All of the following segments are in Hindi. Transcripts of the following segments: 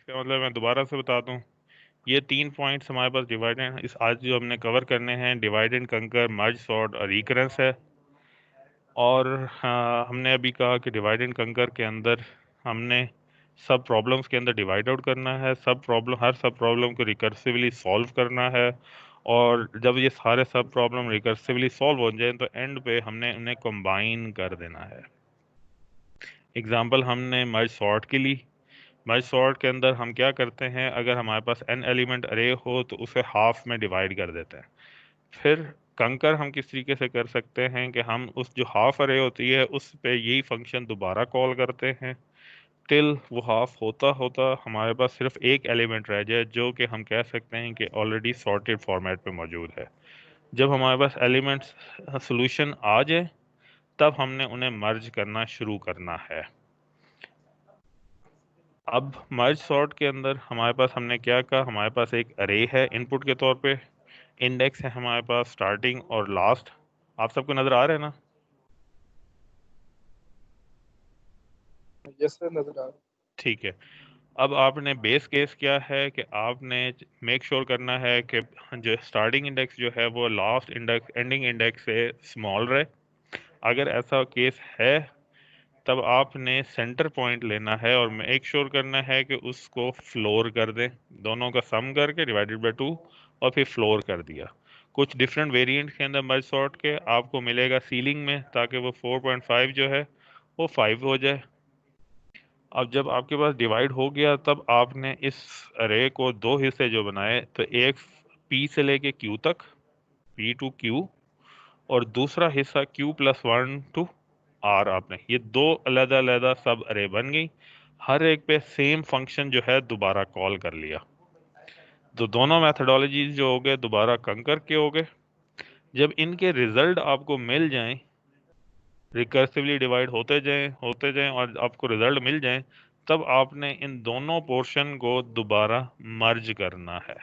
इसका मतलब मैं दोबारा से बता दूं, ये 3 पॉइंट्स हमारे पास डिवाइड इस आज जो हमने कवर करने हैं, डिवाइड एंड कंकर, मर्ज सॉर्ट और रिकरेंस है। और हमने अभी कहा कि डिवाइड एंड कंकर के अंदर हमने सब प्रॉब्लम्स के अंदर डिवाइड आउट करना है, हर सब प्रॉब्लम को रिकर्सिवली सॉल्व करना है। और जब ये सारे सब प्रॉब्लम रिकर्सिवली सॉल्व हो जाए तो एंड पे हमने उन्हें कंबाइन कर देना है। एग्जांपल हमने मर्ज सॉर्ट की ली। मर्ज सॉर्ट के अंदर हम क्या करते हैं, अगर हमारे पास n एलिमेंट अरे हो तो उसे हाफ में डिवाइड कर देते हैं। फिर कंकर हम किस तरीके से कर सकते हैं कि हम उस जो हाफ अरे होती है उस पे यही फंक्शन दोबारा कॉल करते हैं टिल वो हाफ होता होता हमारे पास सिर्फ एक एलिमेंट रह जाए जो कि हम कह सकते हैं कि ऑलरेडी सॉर्टेड फॉर्मेट पे मौजूद है। जब हमारे पास एलिमेंट्स सोल्यूशन आ जाए तब हमने उन्हें मर्ज करना शुरू करना है। अब मर्ज सॉर्ट के अंदर हमारे पास हमने क्या कहा, हमारे पास एक अरे है इनपुट के तौर पे, इंडेक्स है हमारे पास स्टार्टिंग और लास्ट। आप सबको नजर आ रहे हैं ना? यस सर, नजर आ रहा ठीक है। अब आपने बेस केस क्या है कि आपने मेक श्योर करना है कि जो स्टार्टिंग इंडेक्स जो है वो लास्ट इंडेक्स एंडिंग इंडेक्स से स्मॉल रहे। अगर ऐसा केस है तब आपने सेंटर पॉइंट लेना है और मेक श्योर करना है कि उसको फ्लोर कर दें, दोनों का सम करके डिवाइडेड बाय 2 और फिर फ्लोर कर दिया। कुछ डिफरेंट वेरिएंट के अंदर मर्ज सॉर्ट के आपको मिलेगा सीलिंग में, ताकि वो 4.5 जो है वो 5 हो जाए। अब जब आपके पास डिवाइड हो गया तब आपने इस अरे को दो हिस्से जो बनाए, तो एक पी से लेके क्यू तक, पी टू क्यू, और दूसरा हिस्सा क्यू प्लस 1 टू आर, आपने ये दो अलग अलग सब अरे बन गई। हर एक पे सेम फंक्शन जो है दोबारा कॉल कर लिया। तो दोनों मैथडोलॉजीज जो हो गए दोबारा कंकर के हो गए। जब इनके रिजल्ट आपको मिल जाएं, रिकर्सिवली डिवाइड होते जाएं और आपको रिजल्ट मिल जाएं, तब आपने इन दोनों पोर्शन को दोबारा मर्ज करना है।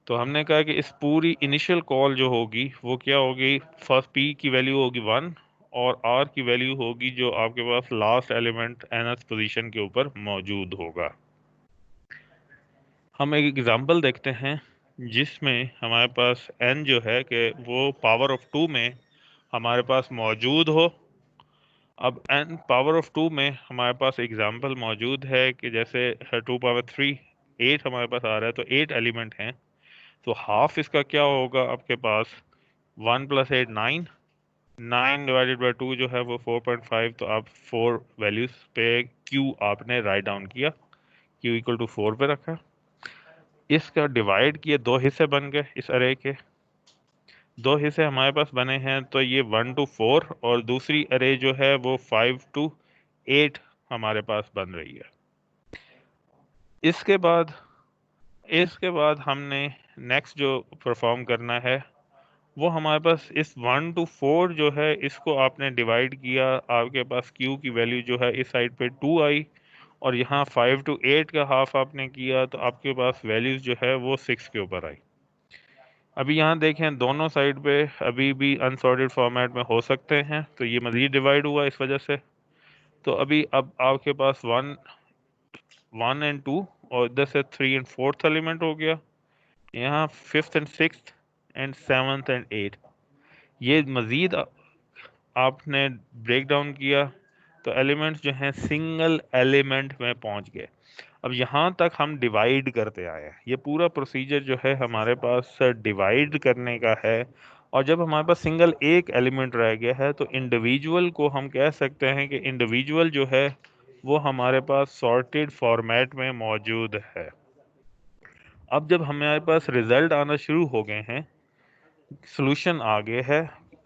तो हमने कहा कि इस पूरी इनिशियल कॉल जो होगी वो क्या होगी, फर्स्ट पी की वैल्यू होगी 1 और आर की वैल्यू होगी जो आपके पास लास्ट एलिमेंट nth पोजीशन के ऊपर मौजूद होगा। हम एक एग्जांपल देखते हैं जिसमें हमारे पास n जो है कि वो पावर ऑफ 2 में हमारे पास मौजूद हो। अब n पावर ऑफ 2 में हमारे पास एग्जांपल मौजूद है कि जैसे 2 पावर 3 8 हमारे पास आ रहा है, तो 8 एलिमेंट हैं। तो हाफ इसका क्या होगा आपके पास, 1 प्लस 8 9, 9 डिवाइडेड बाई 2 जो है वो 4.5। तो आप 4 वैल्यूज पे क्यू आपने राइट डाउन किया, क्यू इक्वल टू 4 पे रखा। इसका डिवाइड किए, दो हिस्से बन गए इस अरे के, दो हिस्से हमारे पास बने हैं, तो ये 1 टू 4 और दूसरी अरे जो है वो 5 टू 8 हमारे पास बन रही है। इसके बाद इसके बाद हमने नेक्स्ट जो परफॉर्म करना है वो हमारे पास इस 1 टू 4 जो है इसको आपने डिवाइड किया, आपके पास क्यू की वैल्यू जो है इस साइड पे 2 आई, और यहाँ 5 टू 8 का हाफ आपने किया तो आपके पास वैल्यूज जो है वो 6 के ऊपर आई। अभी यहाँ देखें दोनों साइड पे अभी भी अनसॉर्टेड फॉर्मेट में हो सकते हैं, तो ये मजीद डिवाइड हुआ इस वजह से। तो अभी अब आपके पास 1 एंड 2 और इधर से 3 एंड 4th एलिमेंट हो गया, यहाँ 5th and 6th and 7th and 8th। ये मजीद आपने ब्रेक डाउन किया तो एलिमेंट्स जो हैं सिंगल एलिमेंट में पहुंच गए। अब यहाँ तक हम डिवाइड करते आए हैं, ये पूरा प्रोसीजर जो है हमारे पास डिवाइड करने का है। और जब हमारे पास सिंगल एक एलिमेंट रह गया है तो इंडिविजुअल को हम कह सकते हैं कि इंडिविजुअल जो है वो हमारे पास सॉर्टेड फॉर्मेट में मौजूद है। अब जब हमारे पास रिजल्ट आना शुरू हो गए हैं, सोल्यूशन आ गए है,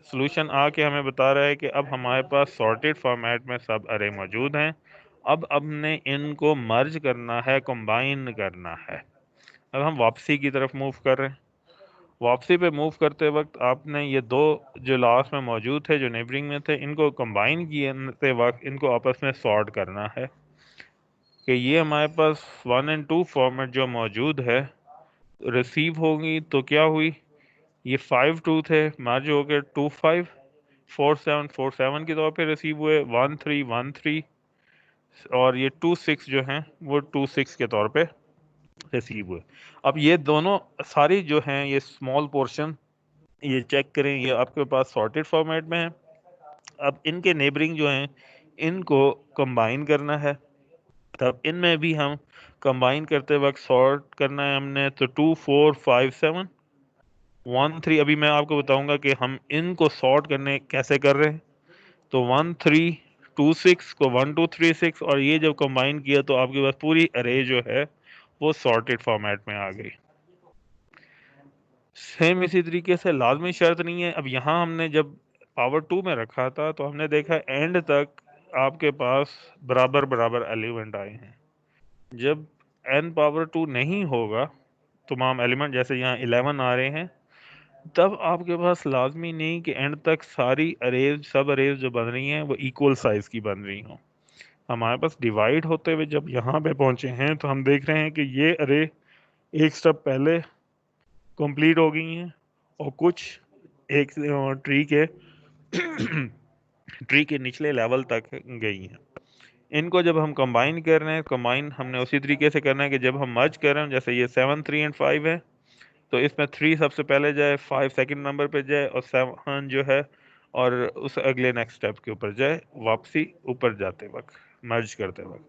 सोल्यूशन आके हमें बता रहा है कि अब हमारे पास सॉर्टेड फॉर्मेट में सब अरे मौजूद हैं। अब हमने इनको मर्ज करना है, कंबाइन करना है। अब हम वापसी की तरफ मूव कर रहे हैं। वापसी पे मूव करते वक्त आपने ये दो जो लास्ट में मौजूद थे, जो नेबरिंग में थे, इनको कंबाइन किए वक्त इनको आपस में सॉर्ट करना है कि ये हमारे पास 1 एंड 2 फॉर्मेट जो मौजूद है रिसीव होगी तो क्या हुई, ये 5 2 थे मर्ज हो गए 2 5, 4 7 4 7 के तौर पे रिसीव हुए, 1 3 1 3, और ये 2 6 जो हैं वो 2 6 के तौर पे रिसीव हुए। अब ये दोनों सारी जो हैं ये स्मॉल पोर्शन, ये चेक करें, ये आपके पास सॉर्टेड फॉर्मेट में है। अब इनके नेबरिंग जो हैं इनको कंबाइन करना है, तब इनमें भी हम कंबाइन करते वक्त सॉर्ट करना है हमने, तो 2 4 5 7 1 3। अभी मैं आपको बताऊंगा कि हम इनको सॉर्ट करने कैसे कर रहे हैं। तो 1 3 2 6 को 1 2 3 6, और ये जब कंबाइन किया तो आपके पास पूरी अरे जो है वो सॉर्टेड फॉर्मेट में आ गई। सेम इसी तरीके से लाजमी शर्त नहीं है। अब यहाँ हमने जब पावर 2 में रखा था तो हमने देखा एंड तक आपके पास बराबर बराबर एलिमेंट आए हैं। जब n पावर 2 नहीं होगा तमाम एलिमेंट, जैसे यहाँ 11 आ रहे हैं, तब आपके पास लाजमी नहीं कि एंड तक सारी अरेज सब अरेज जो बन रही हैं वो इक्वल साइज की बन रही हों। हमारे पास डिवाइड होते हुए जब यहाँ पे पहुंचे हैं तो हम देख रहे हैं कि ये अरे एक स्टेप पहले कंप्लीट हो गई हैं और कुछ एक ट्री के निचले लेवल तक गई हैं। इनको जब हम कंबाइन कर रहे हैं, कंबाइन हमने उसी तरीके से करना है कि जब हम मर्ज कर रहे हैं, जैसे ये 7 3 एंड 5 है, तो इसमें 3 सबसे पहले जाए, 5 सेकंड नंबर पे जाए, और 7 जो है और उस अगले नेक्स्ट स्टेप के ऊपर जाए, वापसी ऊपर जाते वक्त मर्ज करते वक्त।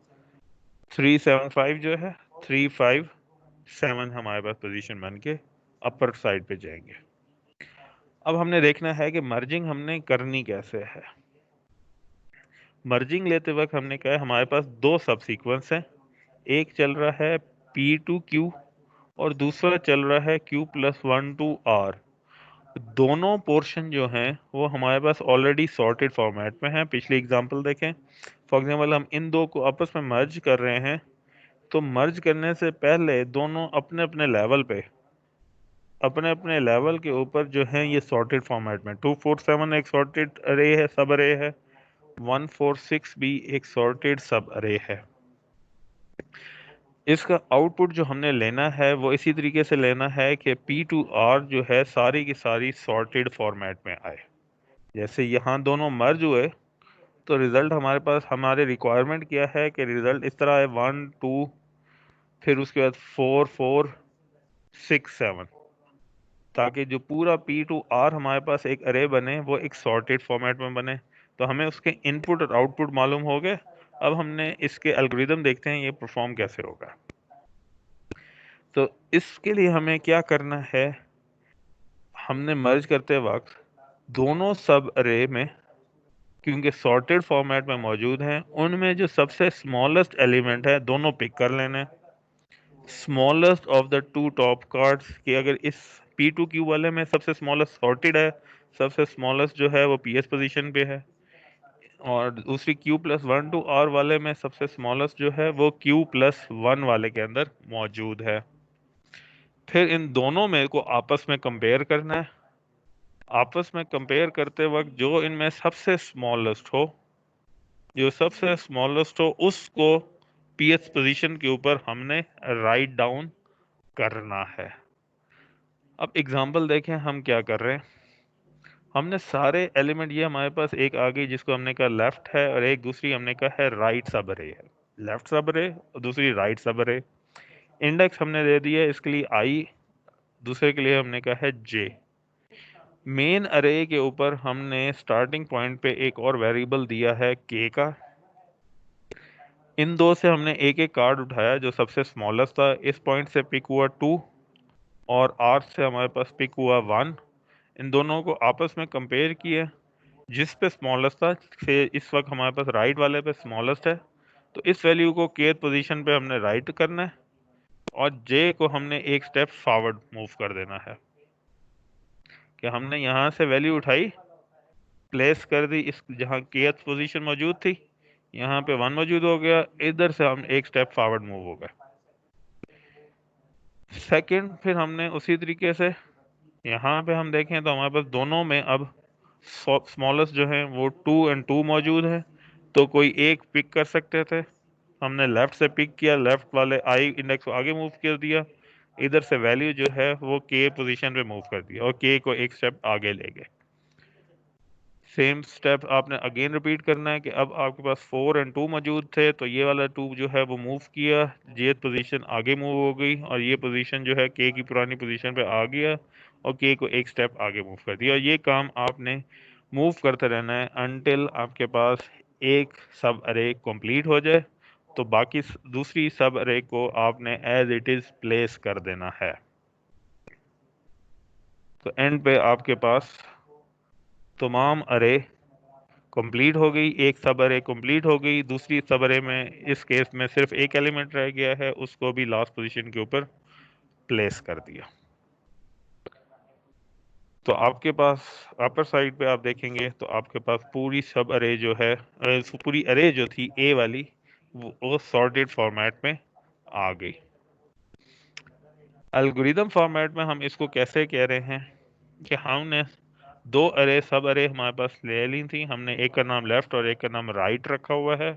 3 7 5 जो है 3 5 7 हमारे पास पोजीशन बन के अपर साइड पे जाएंगे। अब हमने देखना है कि मर्जिंग हमने करनी कैसे है। मर्जिंग लेते वक्त हमने कहा है हमारे पास दो सब सीक्वेंस हैं, एक चल रहा है पी टू क्यू और दूसरा चल रहा है क्यू प्लस 1 टू आर। दोनों पोर्शन जो हैं वो हमारे पास ऑलरेडी सॉर्टेड फॉर्मेट में है। पिछली एग्जांपल देखें, फॉर एग्जांपल हम इन दो को आपस में मर्ज कर रहे हैं, तो मर्ज करने से पहले दोनों अपने अपने लेवल के ऊपर जो है ये सॉर्टेड फॉर्मेट में, 2 4 7 एक सॉर्टेड अरे है, सब अरे है, 1 4 6 भी एक सॉर्टेड सब अरे है। इसका आउटपुट जो हमने लेना है वो इसी तरीके से लेना है कि पी टू आर जो है सारी की सारी सॉर्टेड फॉर्मेट में आए। जैसे यहाँ दोनों मर्ज हुए तो रिजल्ट हमारे पास, हमारे रिक्वायरमेंट क्या है कि रिजल्ट इस तरह है 1 2, फिर उसके बाद 4 4 6 7, ताकि जो पूरा पी टू आर हमारे पास एक अरे बने वो एक सॉर्टेड फॉर्मेट में बने। तो हमें उसके इनपुट और आउटपुट मालूम हो गए। अब हमने इसके एल्गोरिदम देखते हैं ये परफॉर्म कैसे होगा। तो इसके लिए हमें क्या करना है, हमने मर्ज करते वक्त दोनों सब अरे में, क्योंकि सॉर्टेड फॉर्मेट में मौजूद हैं, उनमें जो सबसे स्मॉलेस्ट एलिमेंट है दोनों पिक कर लेने। Smallest of the two top cards, कि अगर इस पी टू क्यू वाले में सबसे स्मॉलेस्ट सॉर्टेड है, सबसे स्मॉलेस्ट जो है वो पीएस पोजीशन पे है, और दूसरी क्यू प्लस 1 टू आर वाले में सबसे स्मॉलेस्ट जो है वो क्यू प्लस 1 वाले के अंदर मौजूद है। फिर इन दोनों में को आपस में कंपेयर करना है। आपस में कंपेयर करते वक्त जो इनमें सबसे स्मॉलेस्ट हो, जो सबसे स्मॉलेस्ट हो उसको पीएस पोजीशन के ऊपर हमने राइट डाउन करना है। अब एग्जांपल देखें हम क्या कर रहे हैं। हमने सारे एलिमेंट, ये हमारे पास एक आ गई जिसको हमने कहा लेफ्ट है, और एक दूसरी हमने कहा है राइट सब अरे है। लेफ्ट सब अरे और दूसरी राइट सब अरे। इंडेक्स हमने दे दिया है इसके लिए आई, दूसरे के लिए हमने कहा है जे। मेन अरे के ऊपर हमने स्टार्टिंग पॉइंट पे एक और वेरिएबल दिया है के का। इन दो से हमने एक एक कार्ड उठाया, जो सबसे स्मॉलेस्ट था इस पॉइंट से पिक हुआ 2, और आर से हमारे पास पिक हुआ 1। इन दोनों को आपस में कंपेयर किया, जिस पे स्मॉलेस्ट था से इस वक्त हमारे पास राइट वाले पे स्मॉलेस्ट है, तो इस वैल्यू को के पोजीशन पे हमने राइट करना है, और जे को हमने एक स्टेप फॉरवर्ड मूव कर देना है। कि हमने यहाँ से वैल्यू उठाई, प्लेस कर दी इस जहाँ के पोजीशन मौजूद थी, यहाँ पे 1 मौजूद हो गया, इधर से हम एक स्टेप फॉरवर्ड मूव हो गए। सेकंड, फिर हमने उसी तरीके से यहाँ पे हम देखें तो हमारे पास दोनों में अब स्मॉलेस्ट जो है वो 2 और 2 मौजूद है, तो कोई एक पिक कर सकते थे। हमने लेफ्ट से पिक किया, लेफ्ट वाले आई इंडेक्स को आगे मूव कर दिया, इधर से वैल्यू जो है वो के पोजीशन पे मूव कर दिया और के को एक स्टेप आगे ले गए। सेम स्टेप आपने अगेन रिपीट करना है कि अब आपके पास 4 एंड 2 मौजूद थे, तो ये वाला 2 जो है वो मूव किया, ये पोजीशन आगे मूव हो गई और ये पोजीशन जो है के की पुरानी पोजीशन पे आ गया और के को एक स्टेप आगे मूव कर दिया। और ये काम आपने मूव करते रहना है अनटिल आपके पास एक सब अरे कंप्लीट हो जाए, तो बाकी दूसरी सब अरे को आपने एज इट इज प्लेस कर देना है। तो एंड पे आपके पास तमाम अरे कंप्लीट हो गई, एक सब अरे कंप्लीट हो गई, दूसरी सब अरे में इस केस में सिर्फ एक एलिमेंट रह गया है, उसको भी लास्ट पोजीशन के ऊपर प्लेस कर दिया। तो आपके पास अपर साइड पे आप देखेंगे तो आपके पास पूरी सब अरे जो है पूरी अरे जो थी ए वाली वो सॉर्टेड फॉर्मेट में आ गई। एल्गोरिदम फॉर्मेट में हम इसको कैसे कह रहे हैं कि हमने दो अरे सब अरे हमारे पास ले ली थी, हमने एक का नाम लेफ्ट और एक का नाम राइट रखा हुआ है।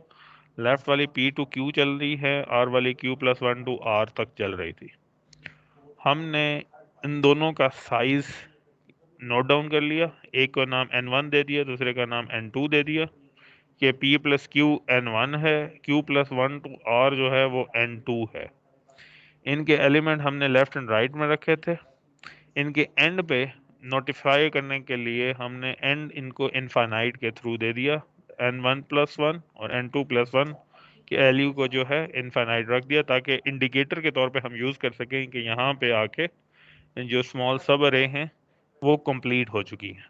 लेफ्ट वाली पी टू क्यू चल रही है, आर वाली क्यू प्लस 1 टू आर तक चल रही थी। हमने इन दोनों का साइज नोट डाउन कर लिया, एक का नाम n1 दे दिया, दूसरे का नाम n2 दे दिया कि p प्लस क्यू n1 है, q प्लस 1 टू r जो है वो n2 है। इनके एलिमेंट हमने लेफ्ट एंड राइट में रखे थे। इनके एंड पे नोटिफाई करने के लिए हमने एंड इनको इनफाइनाइट के थ्रू दे दिया, n1 प्लस 1 और n2 प्लस 1 के एलयू को जो है इनफाइनाइट रख दिया, ताकि इंडिकेटर के तौर पे हम यूज़ कर सकें कि यहाँ पे आके जो स्मॉल सब अरे हैं वो कंप्लीट हो चुकी हैं।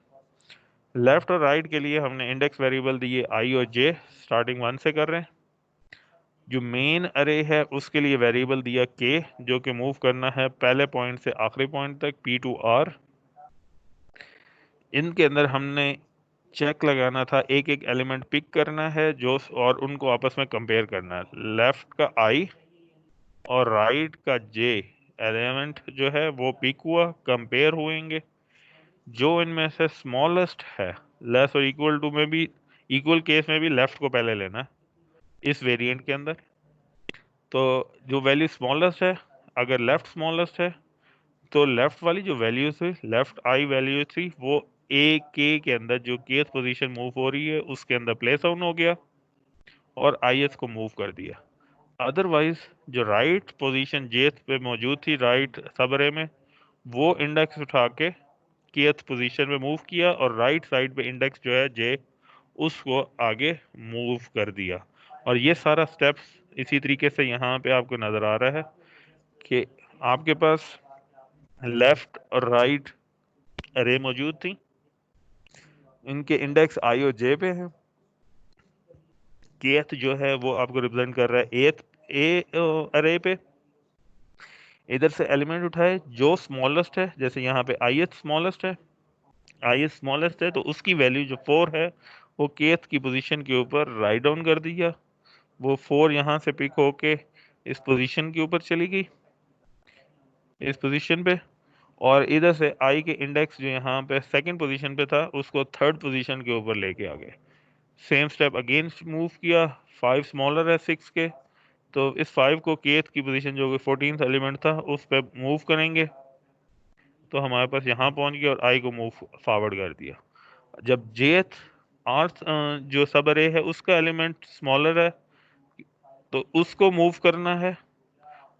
लेफ्ट और राइट के लिए हमने इंडेक्स वेरिएबल दिए आई और जे, स्टार्टिंग 1 से कर रहे हैं। जो मेन अरे है उसके लिए वेरिएबल दिया के, जो कि मूव करना है पहले पॉइंट से आखिरी पॉइंट तक पी टू आर। इनके अंदर हमने चेक लगाना था, एक एक एलिमेंट पिक करना है जो और उनको आपस में कंपेयर करना है। लेफ्ट का आई और राइट का जे एलिमेंट जो है वो पिक हुआ, कंपेयर हुएंगे। जो इनमें से स्मॉलेस्ट है, लेस और इक्वल टू में भी, इक्वल केस में भी लेफ्ट को पहले लेना है इस वेरिएंट के अंदर। तो जो वैल्यू स्मॉलेस्ट है, अगर लेफ्ट स्मॉलेस्ट है तो लेफ्ट वाली जो वैल्यू थी, लेफ्ट आई वैल्यू थी, वो ए के अंदर जो केस पोजीशन मूव हो रही है उसके अंदर प्लेस ऑन हो गया और आई एस को मूव कर दिया। अदरवाइज जो राइट पोजीशन जे पे मौजूद थी राइट सब अरे में, वो इंडेक्स उठा के केथ पोजीशन में मूव किया और राइट साइड पे इंडेक्स जो है जे उसको आगे मूव कर दिया। और ये सारा स्टेप्स इसी तरीके से यहाँ पे आपको नजर आ रहा है कि आपके पास लेफ्ट और राइट अरे मौजूद थी, इनके इंडेक्स आई और जे पे हैं। केथ जो है वो आपको रिप्रेजेंट कर रहा है एथ ए अरे पे। इधर से एलिमेंट उठाए जो स्मॉलेस्ट है, जैसे यहाँ पे आई एथ स्मॉलेस्ट है, आई एथ स्मॉलेस्ट है तो उसकी वैल्यू जो 4 है वो केथ की पोजीशन के ऊपर राइट डाउन कर दिया। वो 4 यहाँ से पिक होके इस पोजीशन के ऊपर चली गई, इस पोजीशन पे। और इधर से आई के इंडेक्स जो यहाँ पे सेकंड पोजीशन पे था उसको थर्ड पोजीशन के ऊपर लेके आ गए। सेम स्टेप अगेन मूव किया, 5 स्मॉलर है 6 के, तो इस 5 को केथ की पोजीशन जो कि 14th एलिमेंट था उस पे मूव करेंगे, तो हमारे पास यहाँ पहुंच गया और आई को मूव फॉरवर्ड कर दिया। जब जेथ आर्थ जो सब अरे है उसका एलिमेंट स्मॉलर है तो उसको मूव करना है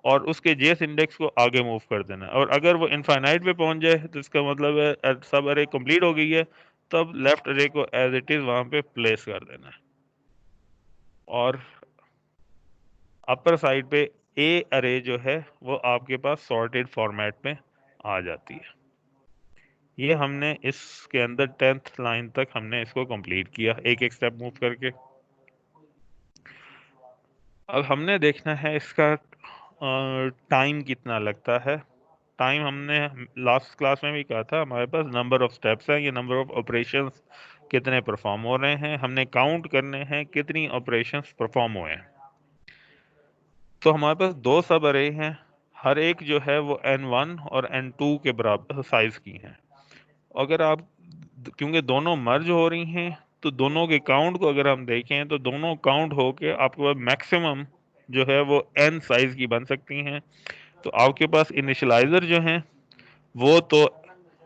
और उसके जेस इंडेक्स को आगे मूव कर देना है। और अगर वो इनफाइनाइट पे पहुंच जाए तो इसका मतलब है सब अरे कंप्लीट हो गई है, तब लेफ्ट अरे को एज इट इज वहां पे प्लेस कर देना है। और अपर साइड पे ए अरे जो है वो आपके पास सॉर्टेड फॉर्मेट में आ जाती है। ये हमने इसके अंदर 10th लाइन तक हमने इसको कंप्लीट किया एक एक स्टेप मूव करके। अब हमने देखना है इसका टाइम कितना लगता है। टाइम हमने लास्ट क्लास में भी कहा था, हमारे पास नंबर ऑफ स्टेप्स हैं, ये नंबर ऑफ ऑपरेशंस कितने परफॉर्म हो रहे हैं, हमने काउंट करने हैं कितनी ऑपरेशंस परफॉर्म हुए हैं। तो हमारे पास दो सब अरे हैं, हर एक जो है वो n1 और n2 के बराबर साइज की हैं। अगर आप, क्योंकि दोनों मर्ज हो रही हैं, तो दोनों के काउंट को अगर हम देखें तो दोनों काउंट होके आपके पास मैक्सिमम जो है वो n साइज की बन सकती हैं। तो आपके पास इनिशियलाइजर जो हैं वो तो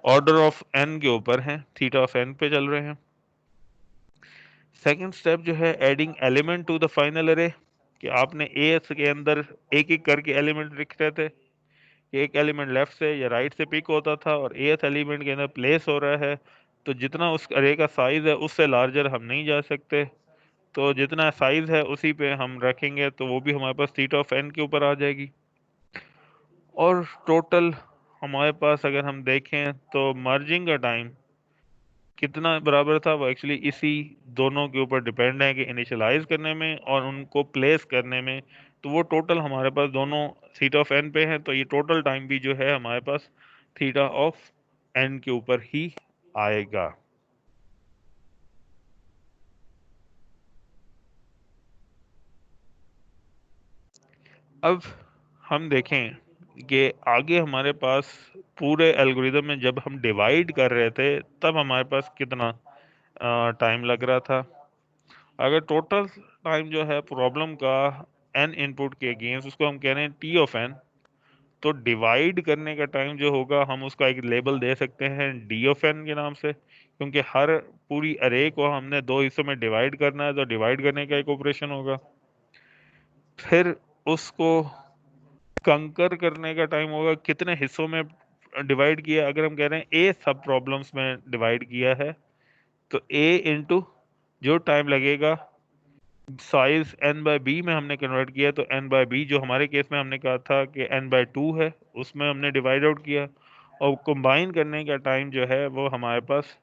ऑर्डर ऑफ n के ऊपर हैं, थीटा ऑफ n पे चल रहे हैं। सेकंड स्टेप जो है adding element to the final array, कि आपने ए के अंदर एक एक करके एलिमेंट लिख रहे थे, एक एलिमेंट लेफ्ट से या राइट से पिक होता था और एथ एलिमेंट के अंदर प्लेस हो रहा है, तो जितना उस अरे का साइज है उससे लार्जर हम नहीं जा सकते, तो जितना साइज है उसी पे हम रखेंगे, तो वो भी हमारे पास थीटा ऑफ एन के ऊपर आ जाएगी। और टोटल हमारे पास अगर हम देखें तो मर्जिंग का टाइम कितना बराबर था, वो एक्चुअली इसी दोनों के ऊपर डिपेंड है कि इनिशियलाइज करने में और उनको प्लेस करने में, तो वो टोटल हमारे पास दोनों थीटा ऑफ एन पे है, तो ये टोटल टाइम भी जो है हमारे पास थीटा ऑफ एन के ऊपर ही आएगा। अब हम देखें कि आगे हमारे पास पूरे एल्गोरिदम में जब हम डिवाइड कर रहे थे तब हमारे पास कितना टाइम लग रहा था। अगर टोटल टाइम जो है प्रॉब्लम का एन इनपुट के अगेंस्ट उसको हम कह रहे हैं टी ऑफ एन, तो डिवाइड करने का टाइम जो होगा हम उसका एक लेबल दे सकते हैं डी ऑफ एन के नाम से, क्योंकि हर पूरी अरे को हमने दो हिस्सों में डिवाइड करना है, तो डिवाइड करने का एक ऑपरेशन होगा। फिर उसको कंकर करने का टाइम होगा, कितने हिस्सों में डिवाइड किया, अगर हम कह रहे हैं ए सब प्रॉब्लम्स में डिवाइड किया है, तो ए इंटू जो टाइम लगेगा साइज एन बाय बी में हमने कन्वर्ट किया, तो एन बाय बी जो हमारे केस में हमने कहा था कि एन बाय टू है, उसमें हमने डिवाइड आउट किया, और कंबाइन करने का टाइम जो है वो हमारे पास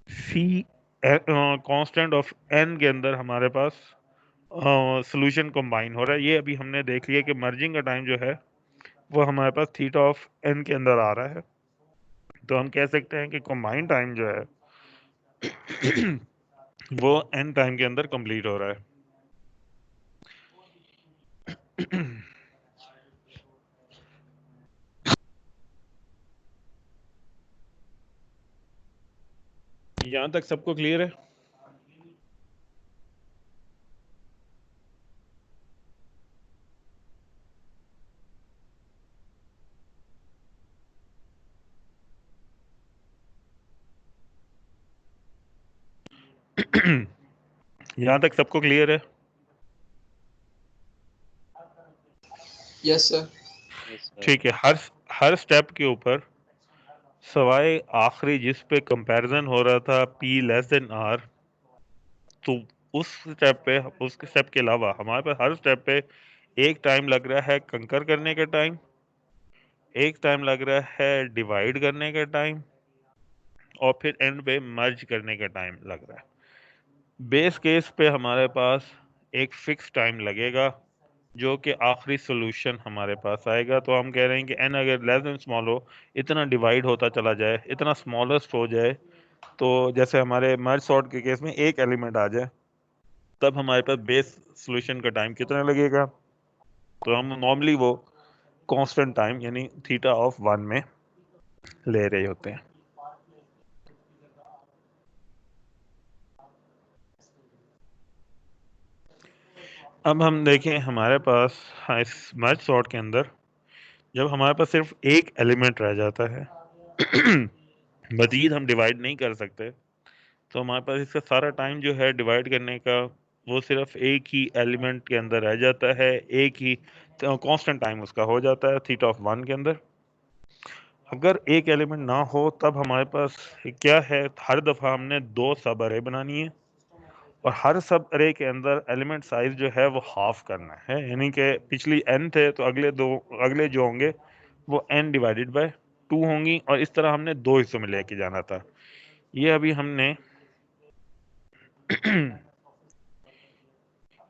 सी कांस्टेंट ऑफ एन के अंदर हमारे पास सॉल्यूशन कंबाइन हो रहा है। ये अभी हमने देख लिया कि मर्जिंग का टाइम जो है वो हमारे पास थीटा ऑफ एन के अंदर आ रहा है, तो हम कह सकते हैं कि कंबाइन टाइम जो है वो एन टाइम के अंदर कंप्लीट हो रहा है। यहां तक सबको क्लियर है? यहां तक सबको क्लियर है? Yes sir. ठीक है। हर हर स्टेप के ऊपर सवाए आखिरी जिस पे कंपैरिजन हो रहा था P लेस देन R, तो उस स्टेप पे, उस स्टेप के अलावा हमारे पास हर स्टेप पे एक टाइम लग रहा है कंकर करने का टाइम, एक टाइम लग रहा है डिवाइड करने का टाइम, और फिर एंड पे मर्ज करने का टाइम लग रहा है। बेस केस पे हमारे पास एक फिक्स टाइम लगेगा जो कि आखिरी सॉल्यूशन हमारे पास आएगा, तो हम कह रहे हैं कि एन अगर लेस देन स्मॉल हो, इतना डिवाइड होता चला जाए, इतना स्मॉलेस्ट हो जाए, तो जैसे हमारे मर्ज सॉर्ट के केस में एक एलिमेंट आ जाए, तब हमारे पास बेस सॉल्यूशन का टाइम कितना लगेगा, तो हम नॉर्मली वो कांस्टेंट टाइम यानी थीटा ऑफ वन में ले रहे होते हैं। अब हम देखें हमारे पास, हाँ, इस मर्ज सॉर्ट के अंदर जब हमारे पास सिर्फ एक एलिमेंट रह जाता है मजीद हम डिवाइड नहीं कर सकते, तो हमारे पास इसका सारा टाइम जो है डिवाइड करने का वो सिर्फ एक ही एलिमेंट के अंदर रह जाता है, एक ही कांस्टेंट टाइम उसका हो जाता है थीटा ऑफ वन के अंदर। अगर एक एलिमेंट ना हो तब हमारे पास क्या है, हर दफ़ा हमने दो सब अरे बनानी है, और हर सब अरे के अंदर एलिमेंट साइज जो है वो हाफ करना है, यानी कि पिछली एन थे तो अगले जो होंगे वो एन डिवाइडेड बाय टू होंगी, और इस तरह हमने दो हिस्सों में लेके जाना था। ये अभी हमने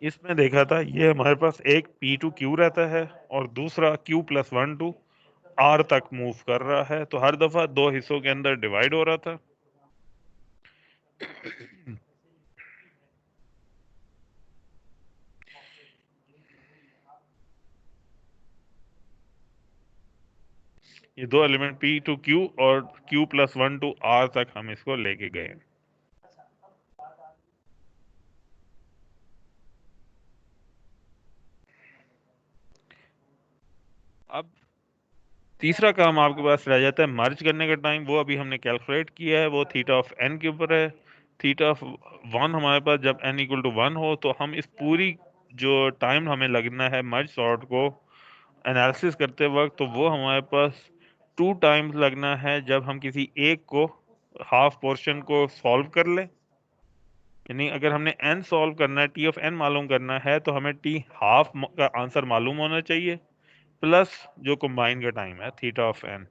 इसमें देखा था, ये हमारे पास एक पी टू क्यू रहता है और दूसरा Q plus one to R तक मूव कर रहा है, तो हर दफा दो हिस्सों के अंदर डिवाइड हो रहा था। ये दो एलिमेंट पी टू क्यू और Q plus one to R तक हम इसको लेके गए। अब तीसरा काम आपके पास रह जाता है मर्ज करने का टाइम, वो अभी हमने कैलकुलेट किया है, वो थीटा ऑफ एन के ऊपर है, थीटा 1 हमारे पास जब n इक्वल टू 1 हो, तो हम इस पूरी जो टाइम हमें लगना है मर्ज सॉर्ट को एनालिसिस करते वक्त, तो वो हमारे पास 2 टाइम्स लगना है जब हम किसी एक को हाफ पोर्शन को सॉल्व कर लें। यानी अगर हमने n सॉल्व करना है, t ऑफ n मालूम करना है, तो हमें t हाफ का आंसर मालूम होना चाहिए प्लस जो कंबाइन का टाइम है थीटा ऑफ n,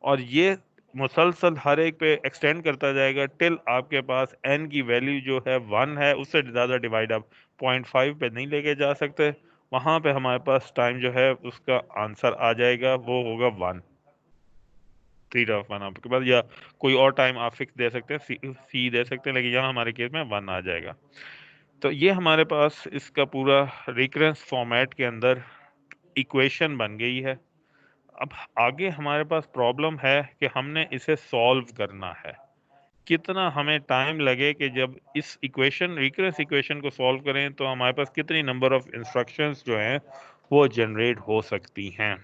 और ये मुसलसल हर एक पे एक्सटेंड करता जाएगा टिल आपके पास n की वैल्यू जो है 1 है, उससे ज़्यादा डिवाइड आप 0.5 पे नहीं लेके जा सकते। वहां पे हमारे पास टाइम जो है उसका आंसर आ जाएगा, वो होगा 1, थीटा ऑफ 1 आपके पास, या कोई और टाइम आप फिक्स दे सकते हैं, सी दे सकते हैं, लेकिन यहाँ हमारे केस में 1 आ जाएगा। तो ये हमारे पास इसका पूरा रिकरेंस फॉर्मेट के अंदर इक्वेशन बन गई है। अब आगे हमारे पास प्रॉब्लम है कि हमने इसे सॉल्व करना है। कितना हमें टाइम लगे कि जब इस इक्वेशन रिकरेंस इक्वेशन को सॉल्व करें, तो हमारे पास कितनी नंबर ऑफ इंस्ट्रक्शंस जो हैं वो जनरेट हो सकती हैं।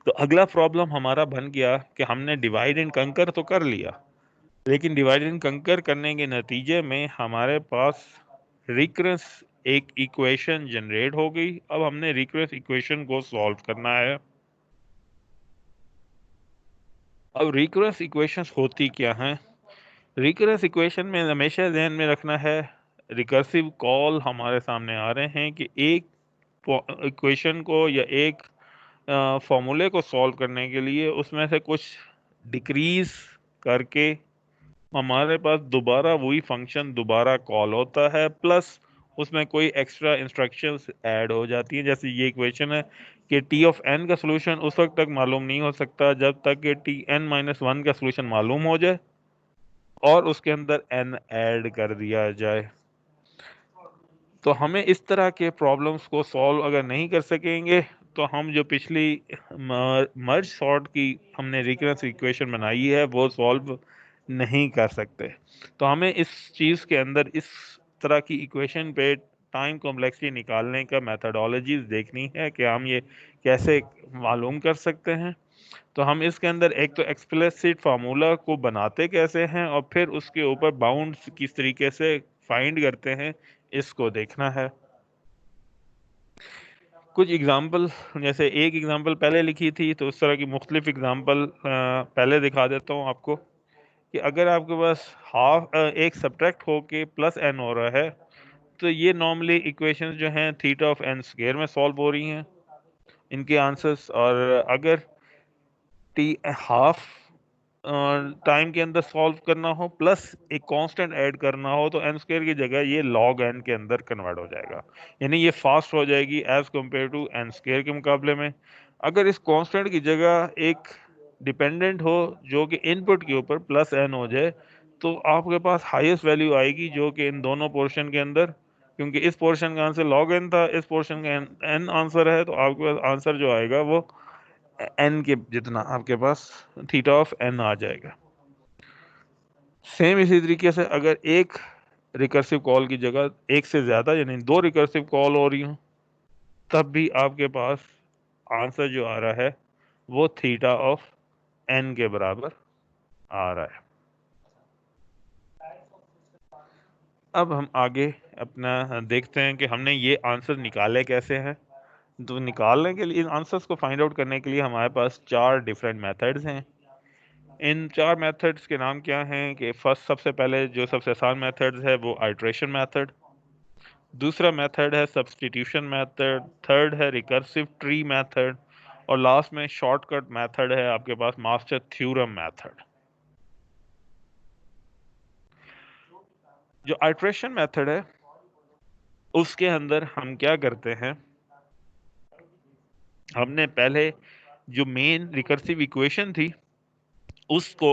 तो अगला प्रॉब्लम हमारा बन गया कि हमने डिवाइड एंड कंकर तो कर लिया, लेकिन डिवाइड एंड कंकर करने के नतीजे में हमारे पास रिकरेंस एक इक्वेशन जनरेट हो गई। अब हमने रिकरेंस इक्वेशन को सॉल्व करना है। अब रिकरेंस इक्वेशंस होती क्या हैं? रिकरेंस इक्वेशन में हमेशा ध्यान में रखना है, रिकर्सिव कॉल हमारे सामने आ रहे हैं कि एक इक्वेशन को या एक फॉर्मूले को सॉल्व करने के लिए उसमें से कुछ डिक्रीज करके हमारे पास दोबारा वही फंक्शन दोबारा कॉल होता है, प्लस उसमें कोई एक्स्ट्रा इंस्ट्रक्शंस ऐड हो जाती हैं। जैसे ये इक्वेशन है कि टी ऑफ एन का सोल्यूशन उस वक्त तक मालूम नहीं हो सकता जब तक कि टी एन माइनस 1 का सोल्यूशन मालूम हो जाए और उसके अंदर एन ऐड कर दिया जाए। तो हमें इस तरह के प्रॉब्लम्स को सॉल्व अगर नहीं कर सकेंगे, तो हम जो पिछली मर्ज सॉर्ट की हमने रिकरेंस इक्वेशन बनाई है वो सॉल्व नहीं कर सकते। तो हमें इस चीज़ के अंदर इस तरह की इक्वेशन पे टाइम कॉम्प्लेक्सिटी निकालने का मेथडोलॉजीज देखनी है कि हम ये कैसे मालूम कर सकते हैं। तो हम इसके अंदर एक तो एक्सप्लिसिट फार्मूला को बनाते कैसे हैं और फिर उसके ऊपर बाउंड्स किस तरीके से फाइंड करते हैं, इसको देखना है। कुछ एग्जाम्पल, जैसे एक एग्जाम्पल पहले लिखी थी, तो उस तरह की मुख्तलिफ एग्जाम्पल पहले दिखा देता हूँ आपको कि अगर आपके पास एक सब्ट्रैक्ट होके प्लस एन हो रहा है, तो ये नॉर्मली इक्वेशंस जो हैं थीटा ऑफ एन स्क्वायर में सॉल्व हो रही हैं इनके आंसर्स। और अगर टी हाफ टाइम के अंदर सॉल्व करना हो प्लस एक कांस्टेंट ऐड करना हो, तो एन स्क्वायर की जगह ये लॉग एन के अंदर कन्वर्ट हो जाएगा, यानी ये फास्ट हो जाएगी as compared to N square के मुकाबले में। अगर इस कांस्टेंट की जगह एक डिपेंडेंट हो जो कि इनपुट के ऊपर प्लस एन हो जाए, तो आपके पास हाईएस्ट वैल्यू आएगी जो कि इन दोनों पोर्शन के अंदर, क्योंकि इस पोर्शन का आंसर log n था, इस पोर्शन का n आंसर है, तो आपके पास आंसर जो आएगा वो n के जितना आपके पास थीटा ऑफ n आ जाएगा। सेम इसी तरीके से अगर एक रिकर्सिव कॉल की जगह एक से ज्यादा यानी 2 रिकर्सिव कॉल हो रही हो, तब भी आपके पास आंसर जो आ रहा है वो थीटा ऑफ n के बराबर आ रहा है। अब हम आगे अपना देखते हैं कि हमने ये आंसर निकाले कैसे हैं। तो निकालने के लिए, इन आंसर्स को फाइंड आउट करने के लिए हमारे पास 4 डिफरेंट मेथड्स हैं। इन 4 मेथड्स के नाम क्या हैं कि फर्स्ट, सबसे पहले जो सबसे आसान मेथड है वो आइट्रेशन मेथड, दूसरा मेथड है सब्स्टिट्यूशन मेथड, थर्ड है रिकर्सिव ट्री मेथड, और लास्ट में शॉर्टकट मेथड है आपके पास मास्टर थ्योरम मेथड। जो आइट्रेशन मेथड है उसके अंदर हम क्या करते हैं, हमने पहले जो मेन रिकर्सिव इक्वेशन थी उसको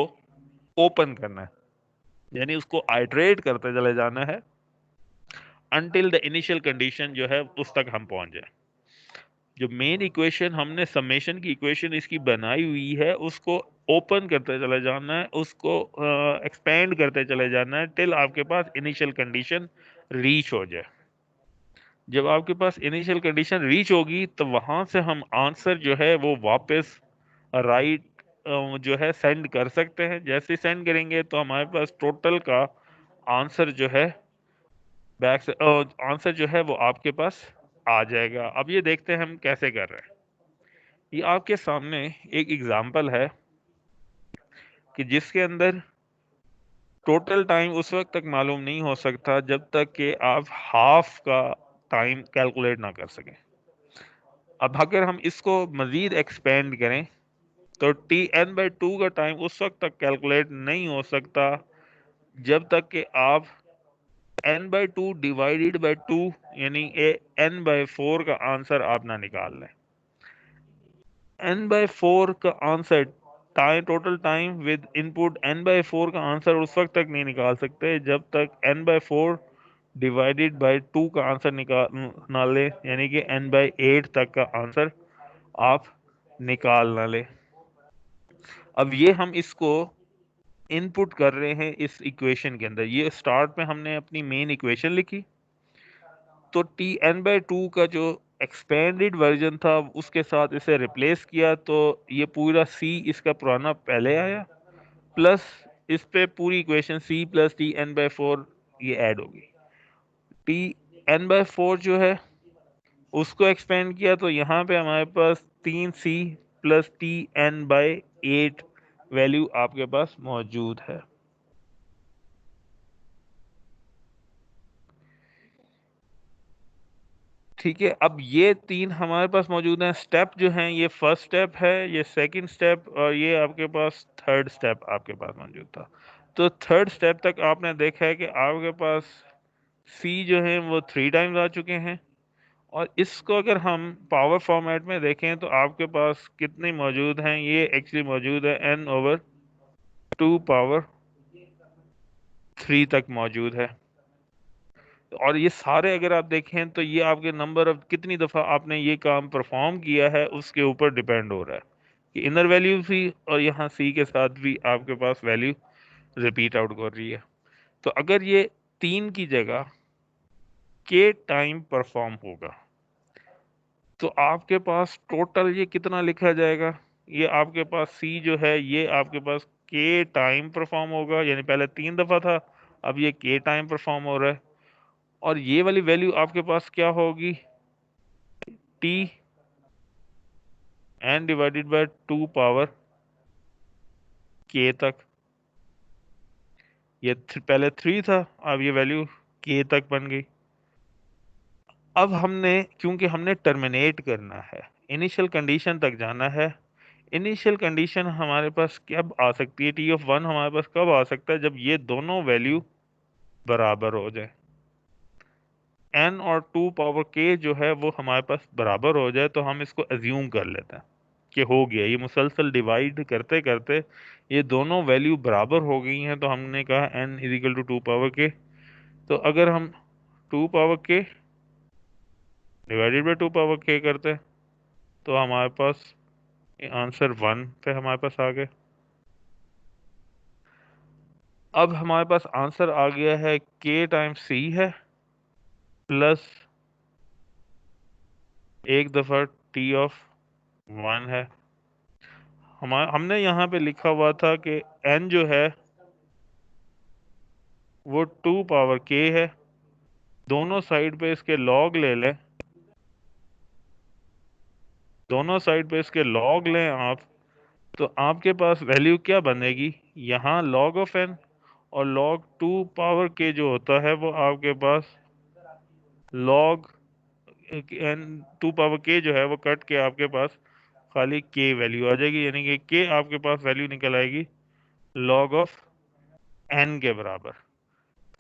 ओपन करना है, यानी उसको आइट्रेट करते चले जाना है अनटिल द इनिशियल कंडीशन जो है उस तक हम पहुंच जाए। जो मेन इक्वेशन हमने समेशन की इक्वेशन इसकी बनाई हुई है उसको ओपन करते चले जाना है, उसको एक्सपेंड करते चले जाना है टिल आपके पास इनिशियल कंडीशन रीच हो जाए। जब आपके पास इनिशियल कंडीशन रीच होगी तो वहां से हम आंसर जो है वो वापस राइट जो है सेंड कर सकते हैं। जैसे सेंड करेंगे तो हमारे पास टोटल का आंसर जो है बैक से आंसर जो है वो आपके पास आ जाएगा। अब ये देखते हैं हम कैसे कर रहे हैं। ये आपके सामने एक एग्जांपल है कि जिसके अंदर टोटल टाइम उस वक्त तक मालूम नहीं हो सकता जब तक कि आप हाफ का टाइम कैलकुलेट ना कर सकें। अब अगर हम इसको मजीद एक्सपेंड करें तो टी एन बाई टू का टाइम उस वक्त तक कैलकुलेट नहीं हो सकता जब तक कि आप N by two divided by two यानी एन बाई फोर का आंसर आप ना निकाल लें। एन बाई फोर का answer time total time with input N by four का आंसर उस वक्त तक नहीं निकाल सकते जब तक N by four divided by two का आंसर निकाल ना ले, यानी कि एन बाई एट तक का आंसर आप निकाल ना ले। अब ये हम इसको इनपुट कर रहे हैं इस इक्वेशन के अंदर। ये स्टार्ट में हमने अपनी मेन इक्वेशन लिखी, तो टी एन बाई टू का जो एक्सपेंडेड वर्जन था उसके साथ इसे रिप्लेस किया, तो ये पूरा सी इसका पुराना पहले आया प्लस इस पे पूरी equation C plus T N by four ये ऐड होगी। टी एन बाई फोर जो है उसको एक्सपेंड किया तो यहाँ पे हमारे पास तीन C plus T N by eight value आपके पास मौजूद है। ठीक है, अब ये तीन हमारे पास मौजूद हैं। स्टेप जो हैं ये फर्स्ट स्टेप है, ये सेकंड स्टेप और ये आपके पास थर्ड स्टेप आपके पास मौजूद था। तो थर्ड स्टेप तक आपने देखा है कि आपके पास सी जो है वो 3 टाइम्स आ चुके हैं, और इसको अगर हम पावर फॉर्मेट में देखें तो आपके पास कितने मौजूद हैं, ये एक्चुअली मौजूद है n ओवर 2 पावर 3 तक मौजूद है। और ये सारे अगर आप देखें तो ये आपके नंबर ऑफ कितनी दफ़ा आपने ये काम परफॉर्म किया है उसके ऊपर डिपेंड हो रहा है कि इनर वैल्यू भी और यहाँ सी के साथ भी आपके पास वैल्यू रिपीट आउट कर रही है। तो अगर ये 3 की जगह के टाइम परफॉर्म होगा तो आपके पास टोटल ये कितना लिखा जाएगा, ये आपके पास सी जो है ये आपके पास के टाइम परफॉर्म होगा, यानी पहले 3 दफ़ा था अब ये के टाइम परफॉर्म हो रहा है। और ये वाली वैल्यू आपके पास क्या होगी, T N divided by 2 power के तक। ये पहले 3 था, अब ये वैल्यू के तक बन गई। अब हमने क्योंकि हमने टर्मिनेट करना है, इनिशियल कंडीशन तक जाना है। इनिशियल कंडीशन हमारे पास कब आ सकती है, टी ऑफ वन हमारे पास कब आ सकता है, जब ये दोनों वैल्यू बराबर हो जाए। एन और 2 पावर के जो है वो हमारे पास बराबर हो जाए तो हम इसको एज्यूम कर लेते हैं कि हो गया, ये मुसलसल डिवाइड करते करते ये दोनों वैल्यू बराबर हो गई हैं, तो हमने कहा N is equal to 2 power के। तो अगर हम 2 पावर के डिवाइडेड बाई 2 पावर के करते हैं तो हमारे पास आंसर 1 पे हमारे पास आ गए। अब हमारे पास आंसर आ गया है के टाइम्स सी है प्लस एक दफा टी ऑफ 1 है। हमने यहाँ पे लिखा हुआ था कि n जो है वो 2 पावर k है। दोनों साइड पे इसके लॉग ले लें, दोनों साइड पे इसके लॉग लें आप, तो आपके पास वैल्यू क्या बनेगी, यहाँ लॉग ऑफ n और लॉग 2 पावर k जो होता है वो आपके पास लॉग n 2 पावर k जो है वो कट के आपके पास खाली k वैल्यू आ जाएगी, यानी कि k आपके पास वैल्यू निकल आएगी लॉग ऑफ n के बराबर।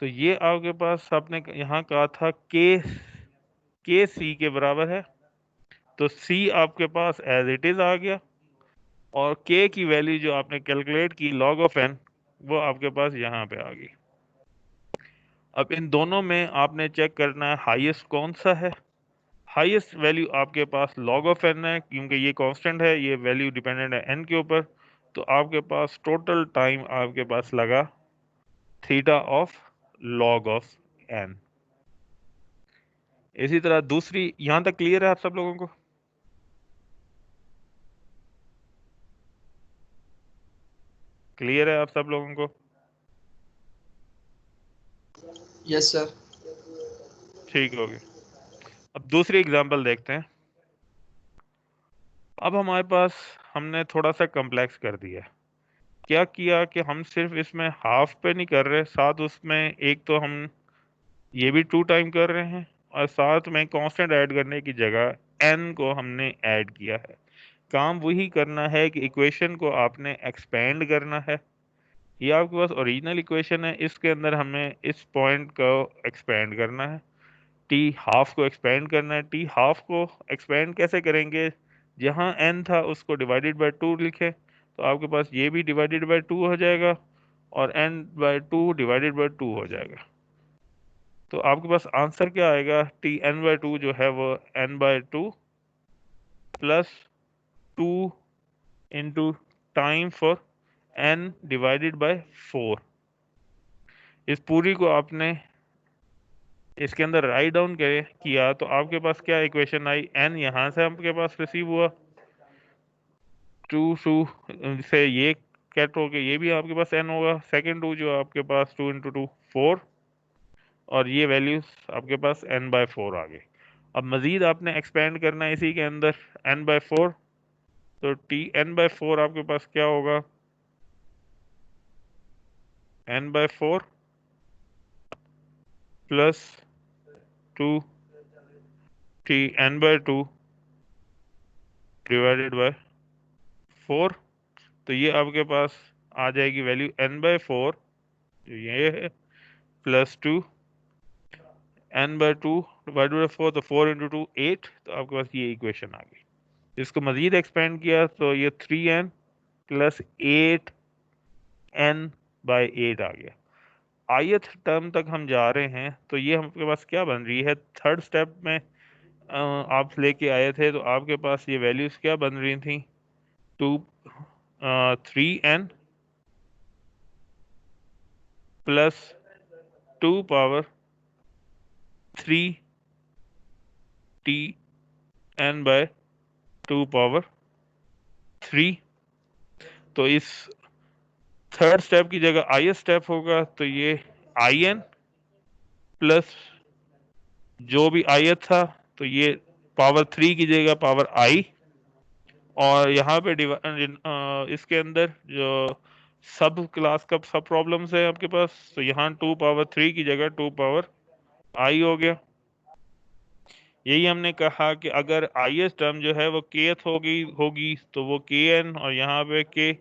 तो ये आपके पास आपने यहाँ कहा था के सी के बराबर है, तो सी आपके पास एज इट इज आ गया और के की वैल्यू जो आपने कैलकुलेट की लॉग ऑफ एन वो आपके पास यहाँ पे आ गई। अब इन दोनों में आपने चेक करना है हाईएस्ट कौन सा है। हाईएस्ट वैल्यू आपके पास लॉग ऑफ एन है, क्योंकि ये कांस्टेंट है, ये वैल्यू डिपेंडेंट है एन के ऊपर। तो आपके पास टोटल टाइम आपके पास लगा theta of log of N. इसी तरह दूसरी, यहां तक क्लियर है आप सब लोगों को? क्लियर है आप सब लोगों को? Yes, sir. ठीक हो गया। अब दूसरी एग्जांपल देखते हैं। अब हमारे पास हमने थोड़ा सा कॉम्प्लेक्स कर दिया। क्या किया कि हम सिर्फ इसमें हाफ पे नहीं कर रहे, साथ उसमें एक तो हम ये भी 2 टाइम कर रहे हैं और साथ में कांस्टेंट ऐड करने की जगह n को हमने ऐड किया है। काम वही करना है कि इक्वेशन को आपने एक्सपेंड करना है। ये आपके पास ओरिजिनल इक्वेशन है, इसके अंदर हमें इस पॉइंट को एक्सपेंड करना है, टी हाफ को एक्सपेंड करना है। टी हाफ को एक्सपेंड कैसे करेंगे? जहां n था उसको डिवाइडेड बाय 2 लिखें तो आपके पास ये भी डिवाइडेड बाय 2 हो जाएगा और n बाय 2 डिवाइडेड बाय 2 हो जाएगा। तो आपके पास आंसर क्या आएगा? टी n बाय 2 जो है वो n by 2 plus 2 into time for n divided by 4। इस पूरी को आपने इसके अंदर राइट डाउन किया तो आपके पास क्या इक्वेशन आई? n यहाँ से आपके पास रिसीव हुआ, 2 से ये कैट हो गया, ये भी आपके पास n होगा, सेकेंड 2 जो आपके पास 2 इंटू 2 4 और ये वैल्यूज आपके पास n बाय 4 आ गई। अब मजीद आपने एक्सपेंड करना है इसी के अंदर n बाय 4, तो टी n बाय 4 आपके पास क्या होगा? n by 4 plus 2 T n by 2 divided by 4। तो ये आपके पास आ जाएगी वैल्यू n बाय 4 जो ये है plus 2 n by 2 divided by 4, तो 4 इंटू 2 8, तो आपके पास ये इक्वेशन आ गई। इसको मजीद एक्सपेंड किया तो ये 3n प्लस 8n बाय 8 आ गया। ith टर्म तक हम जा रहे हैं तो ये आपके पास क्या बन रही है? थर्ड स्टेप में आप लेके आए थे तो आपके पास ये वैल्यूज क्या बन रही थी? 2 3n plus 2 power 3 T n by 2 power 3। तो इस थर्ड स्टेप की जगह आई स्टेप होगा तो ये आई एन प्लस जो भी आई था तो ये पावर 3 की जगह पावर आई, और यहाँ पे इसके अंदर जो सब क्लास का सब प्रॉब्लम्स है आपके पास, तो यहाँ 2 पावर 3 की जगह 2 पावर आई हो गया। यही हमने कहा कि अगर आई एस टर्म जो है वो केथ होगी होगी तो वो के एन और यहाँ पे के।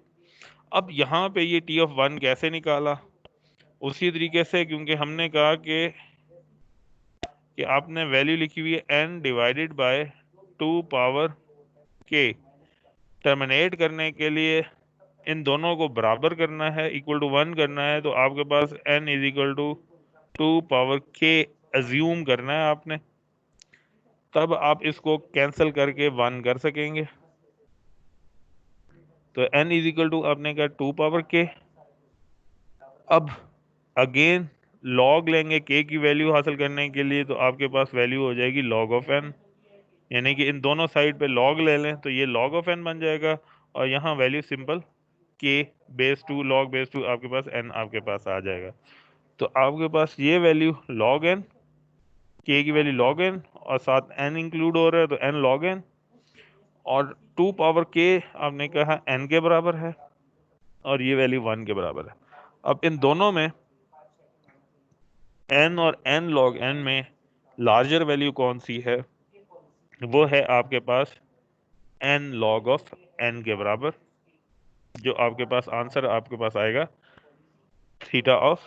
अब यहाँ पे ये टी ऑफ 1 कैसे निकाला? उसी तरीके से, क्योंकि हमने कहा कि आपने वैल्यू लिखी हुई है n divided by 2 power k, terminate करने के लिए इन दोनों को बराबर करना है, इक्वल टू 1 करना है, तो आपके पास n is equal to 2 power k assume करना है आपने, तब आप इसको कैंसिल करके 1 कर सकेंगे। तो n इज इक्वल टू आपने कहा 2 पावर k। अब अगेन लॉग लेंगे k की वैल्यू हासिल करने के लिए, तो आपके पास वैल्यू हो जाएगी log ऑफ n, यानी कि इन दोनों साइड पे लॉग ले लें तो ये log ऑफ n बन जाएगा और यहाँ value simple k base 2 log base 2 आपके पास n आपके पास आ जाएगा। तो आपके पास ये वैल्यू log n, k की वैल्यू log n और साथ n इंक्लूड हो रहा है तो n log n, और 2 पावर k आपने कहा n के बराबर है और ये वैल्यू 1 के बराबर है। अब इन दोनों में n और n log n में लार्जर वैल्यू कौन सी है? वो है आपके पास n log ऑफ n के बराबर, जो आपके पास आंसर आपके पास आएगा theta of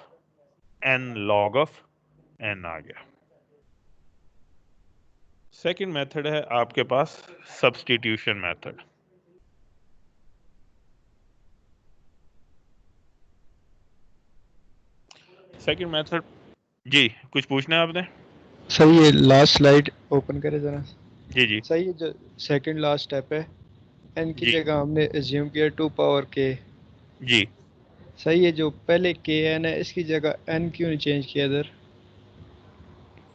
n log of n आ गया। सेकंड मेथड है आपके पास सब्स्टिट्यूशन मेथड। सेकंड मेथड, जी कुछ पूछना है आपने? सही है, लास्ट स्लाइड ओपन करें जरा। जी जी सही है, जो सेकंड लास्ट स्टेप है, एन की जी जगह हमने एज्यूम किया 2 पावर के। जी। सही है, जो पहले के एन है इसकी जगह एन क्यों नहीं चेंज किया इधर?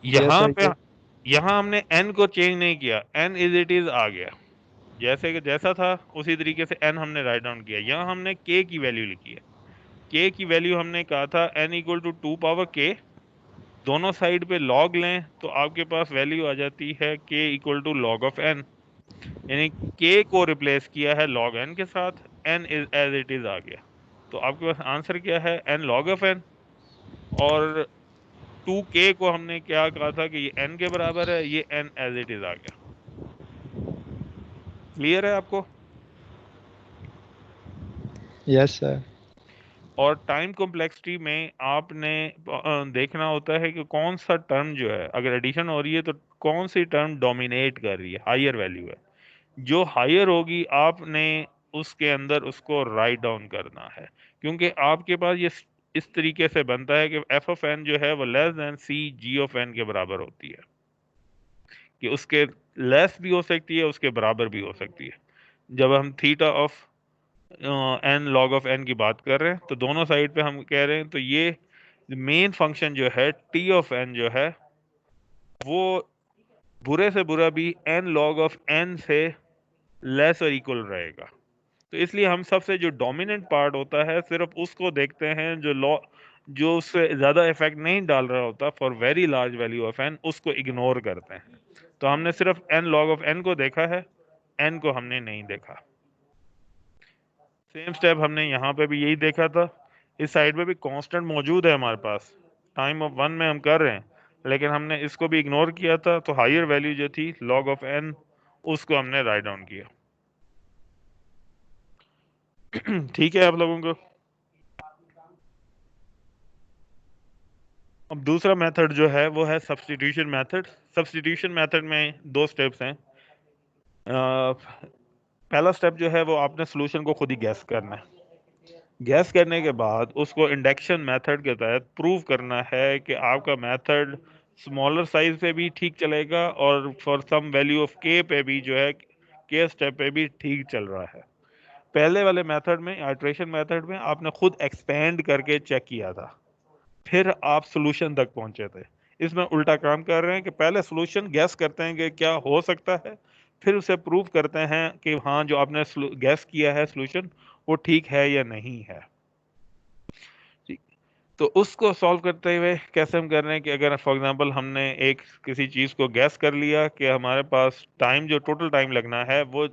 यहाँ जैसा पे कि यहाँ हमने n को चेंज नहीं किया, n इज इट इज आ गया, जैसे कि जैसा था उसी तरीके से n हमने राइट डाउन किया। यहाँ हमने k की वैल्यू लिखी है, k की वैल्यू हमने कहा था n equal to 2 power k, दोनों साइड पे लॉग लें तो आपके पास वैल्यू आ जाती है k equal to log of n, यानी k को रिप्लेस किया है log n के साथ, n is as it is आ गया। तो आपके पास आंसर क्या है, n log ऑफ n। और 2k को हमने क्या कहा था कि ये n के बराबर है, ये n एज इट इज आ गया। क्लियर है आपको? Yes sir. और टाइम कॉम्प्लेक्सिटी में आपने देखना होता है कि कौन सा टर्म जो है, अगर एडिशन हो रही है तो कौन सी टर्म डोमिनेट कर रही है, हायर वैल्यू है। जो हायर होगी आपने उसके अंदर उसको राइट डाउन करना है, क्योंकि आपके पास ये इस तरीके से बनता है कि एफ ऑफ एन जो है वो less than C G of N के बराबर होती है, कि उसके लेस भी हो सकती है, उसके बराबर भी हो सकती है। जब हम theta of N log of N की बात कर रहे हैं तो दोनों साइड पे हम कह रहे हैं, तो ये मेन फंक्शन जो है टी ऑफ एन जो है वो बुरे से बुरा भी एन लॉग ऑफ एन से लेस और इक्वल रहेगा। तो इसलिए हम सबसे जो डोमिनेंट पार्ट होता है सिर्फ उसको देखते हैं, जो लॉ जो उससे ज्यादा इफेक्ट नहीं डाल रहा होता for very large value of N, उसको इग्नोर करते हैं। तो हमने सिर्फ एन लॉग ऑफ एन को देखा है, एन को हमने नहीं देखा। सेम स्टेप हमने यहाँ पे भी यही देखा था। इस साइड पे भी कांस्टेंट मौजूद है हमारे पास, टाइम ऑफ वन में हम कर रहे हैं, लेकिन हमने इसको भी इग्नोर किया था। तो हायर वैल्यू जो थी लॉग ऑफ एन, उसको हमने राइट डाउन किया। ठीक है आप लोगों को? अब दूसरा मेथड जो है वो है सब्स्टिट्यूशन मेथड। सब्स्टिट्यूशन मेथड में दो स्टेप्स हैं। पहला स्टेप जो है वो आपने सोल्यूशन को खुद ही गैस करना है। गैस करने के बाद उसको इंडक्शन मेथड के तहत प्रूव करना है कि आपका मेथड स्मॉलर साइज पे भी ठीक चलेगा और फॉर सम वैल्यू ऑफ के पे भी जो है, के स्टेप पे भी ठीक चल रहा है। पहले वाले मेथड में, आइट्रेशन मेथड में, आपने खुद एक्सपेंड करके चेक किया था, फिर आप सोल्यूशन तक पहुंचे थे। इसमें उल्टा काम कर रहे हैं कि पहले सोल्यूशन गैस करते हैं कि क्या हो सकता है, फिर उसे प्रूव करते हैं कि हाँ जो आपने गैस किया है सोल्यूशन वो ठीक है या नहीं है। ठीक। तो उसको सॉल्व करते हुए कैसे हम कर रहे हैं कि अगर फॉर एग्जांपल हमने एक किसी चीज को गैस कर लिया कि हमारे पास टाइम, जो टोटल टाइम लगना है वो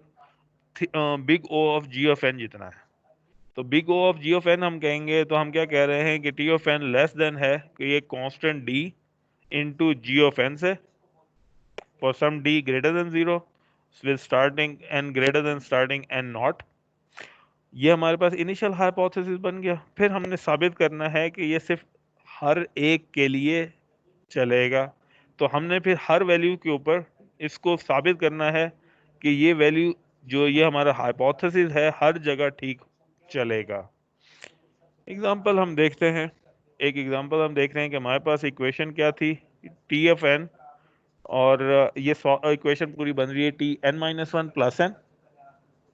big O of g of n जितना है, तो big O of g of n हम कहेंगे तो हम क्या कह रहे हैं कि T of n less than है कि ये constant D into g of N से, for some D greater than zero with starting n greater than starting n naught. ये हमारे पास इनिशियल हाइपोथेसिस बन गया। फिर हमने साबित करना है कि ये सिर्फ हर एक के लिए चलेगा। तो हमने फिर हर वैल्यू के ऊपर इसको साबित करना है कि ये वैल्यू जो ये हमारा हाइपोथेसिस है हर जगह ठीक चलेगा। एग्जाम्पल हम देखते हैं। एक एग्जाम्पल हम देख रहे हैं कि हमारे पास इक्वेशन क्या थी, टी एफ एन, और ये इक्वेशन पूरी बन रही है T N minus one plus N,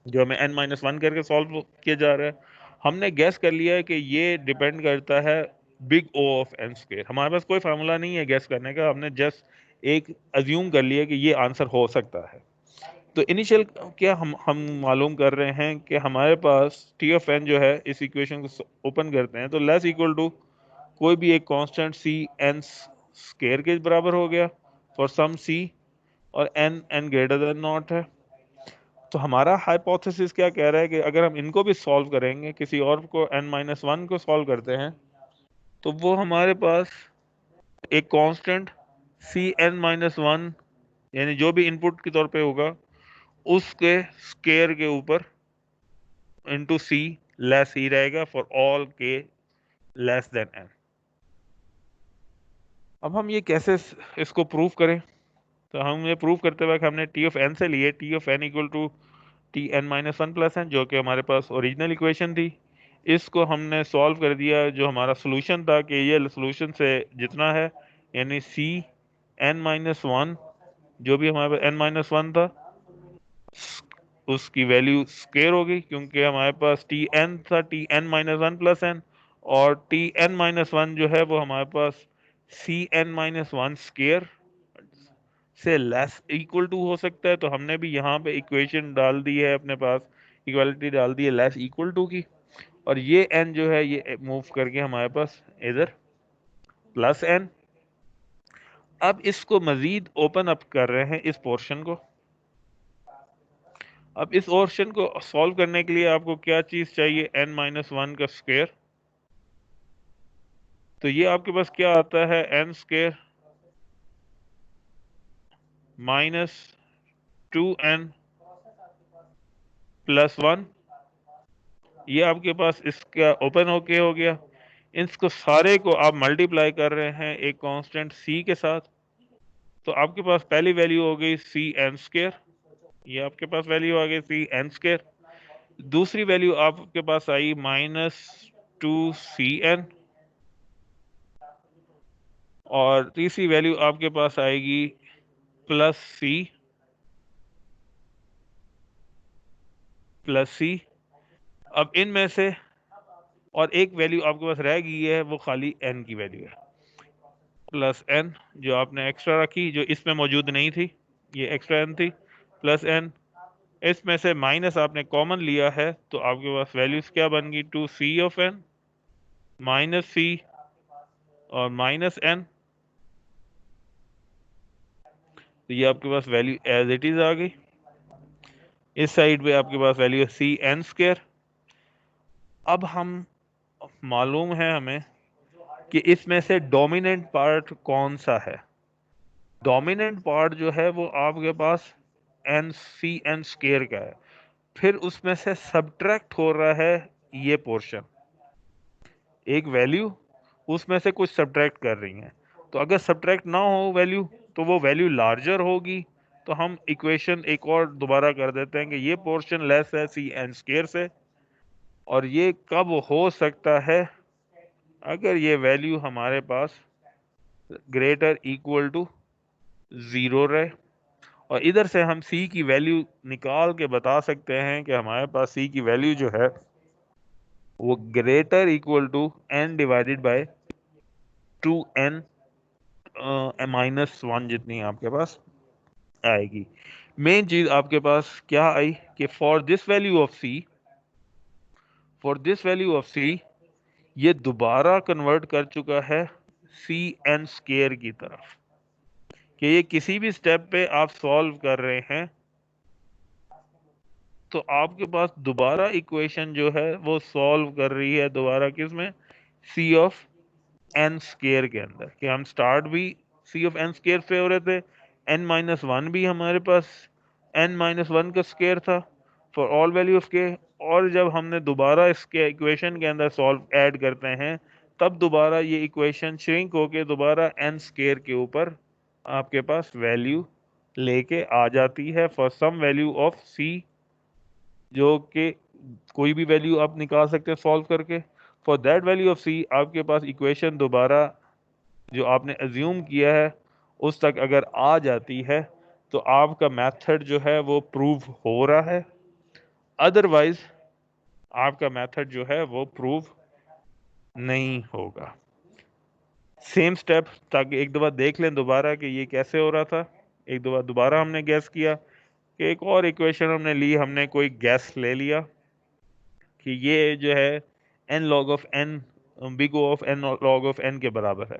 जो हमें एन माइनस वन करके सॉल्व किया जा रहा है। हमने गैस कर लिया है कि ये डिपेंड करता है big O of N square. हमारे पास कोई फार्मूला नहीं है गैस करने का, हमने जस्ट एक अज्यूम कर लिया कि ये आंसर हो सकता है। तो इनिशियल क्या हम मालूम कर रहे हैं कि हमारे पास टी ऑफ एन जो है, इस इक्वेशन को ओपन करते हैं तो लेस इक्वल टू कोई भी एक कांस्टेंट सी एन स्क्वायर के बराबर हो गया फॉर सम सी, और N N greater than naught है। तो हमारा हाइपोथेसिस क्या कह रहा है कि अगर हम इनको भी सॉल्व करेंगे, किसी और को एन माइनस वन को सॉल्व करते हैं, तो वो हमारे पास एक constant C N minus one, यानी जो भी इनपुट के तौर पे होगा उसके स्क्वायर के ऊपर इंटू सी लेस ही रहेगा फॉर ऑल के लेस देन एन। अब हम ये कैसे इसको प्रूव करें? तो हम ये प्रूव करते वक्त हमने टी ऑफ एन से लिए T of N equal to T N minus one plus N, जो कि हमारे पास ओरिजिनल इक्वेशन थी। इसको हमने सॉल्व कर दिया, जो हमारा सोल्यूशन था कि ये सोल्यूशन से जितना है, यानी सी एन माइनस वन, जो भी हमारे पास एन माइनस वन था उसकी वैल्यू स्क्वायर हो गई, क्योंकि हमारे पास टी एन था T N minus one plus n, और टी एन माइनस वन जो है वो हमारे पास C N minus one square से लेस इक्वल टू हो सकता है। तो हमने भी यहाँ पे इक्वेशन डाल दी है, अपने पास इक्वालिटी डाल दी है लेस इक्वल टू की, और ये एन जो है ये मूव करके हमारे पास इधर प्लस एन, अब इसको मजीद ओपन अप कर रहे हैं इस पोर्शन को। अब इस पोर्शन को सॉल्व करने के लिए आपको क्या चीज चाहिए, n-1 का स्क्वायर। तो ये आपके पास क्या आता है, n square minus 2n plus 1। ये आपके पास इसका ओपन होके हो गया। इसको सारे को आप मल्टीप्लाई कर रहे हैं एक कांस्टेंट c के साथ। तो आपके पास पहली वैल्यू हो गई cn स्क्वायर, ये आपके पास वैल्यू आ गई cn स्क्वायर। दूसरी वैल्यू आपके पास आई -2cn, और तीसरी वैल्यू आपके पास आएगी +c +c। अब इनमें से और एक वैल्यू आपके पास रह गई है, वो खाली n की वैल्यू है, +n जो आपने एक्स्ट्रा रखी, जो इसमें मौजूद नहीं थी, ये एक्स्ट्रा n थी, +n। इसमें से माइनस आपने कॉमन लिया है, तो आपके पास वैल्यूज क्या बन गई, 2c ऑफ n -c और -n। तो ये आपके पास वैल्यू एज इट इज आ गई। इस साइड पे आपके पास वैल्यू है cn स्क्वायर। अब हम मालूम है हमें कि इसमें से डोमिनेंट पार्ट कौन सा है। डोमिनेंट पार्ट जो है वो आपके पास cn स्क्वायर का है। फिर उसमें से सब्ट्रैक्ट हो रहा है ये पोर्शन, एक वैल्यू उसमें से कुछ सब्ट्रैक्ट कर रही है। तो अगर सब्ट्रैक्ट ना हो वैल्यू, तो वो वैल्यू लार्जर होगी। तो हम इक्वेशन एक और दोबारा कर देते हैं कि ये पोर्शन लेस है cn स्क्वायर से। और ये कब हो सकता है, अगर ये वैल्यू हमारे पास ग्रेटर इक्वल टू 0 रहे। और इधर से हम c की वैल्यू निकाल के बता सकते हैं कि हमारे पास c की वैल्यू जो है वो greater equal to n divided by 2n -1 जितनी आपके पास आएगी। मेन चीज आपके पास क्या आई कि for this value of c ये दोबारा कन्वर्ट कर चुका है cn स्क्वायर की तरफ, कि ये किसी भी स्टेप पे आप सॉल्व कर रहे हैं तो आपके पास दोबारा इक्वेशन जो है वो सॉल्व कर रही है दोबारा किसमें, c ऑफ n स्क्वायर के अंदर। कि हम स्टार्ट भी c ऑफ n स्क्वायर से हो रहे थे, n-1 भी हमारे पास n-1 का स्क्वायर था for all value of k। और जब हमने दोबारा इसके इक्वेशन के अंदर सॉल्व ऐड करते हैं, तब दोबारा ये इक्वेशन श्रिंक होके दोबारा n स्क्वायर के ऊपर आपके पास वैल्यू लेके आ जाती है for some value of c, जो कि कोई भी वैल्यू आप निकाल सकते हैं सॉल्व करके। For that value of c आपके पास इक्वेशन दोबारा जो आपने अज्यूम किया है उस तक अगर आ जाती है, तो आपका मेथड जो है वो प्रूव हो रहा है। अदरवाइज आपका मेथड जो है वो प्रूव नहीं होगा। सेम स्टेप, ताकि एक दफा देख लें दोबारा कि ये कैसे हो रहा था। एक दफा दोबारा हमने गैस किया कि एक और इक्वेशन हमने ली, हमने कोई गैस ले लिया कि ये जो है n log of n big O of n log of n के बराबर है।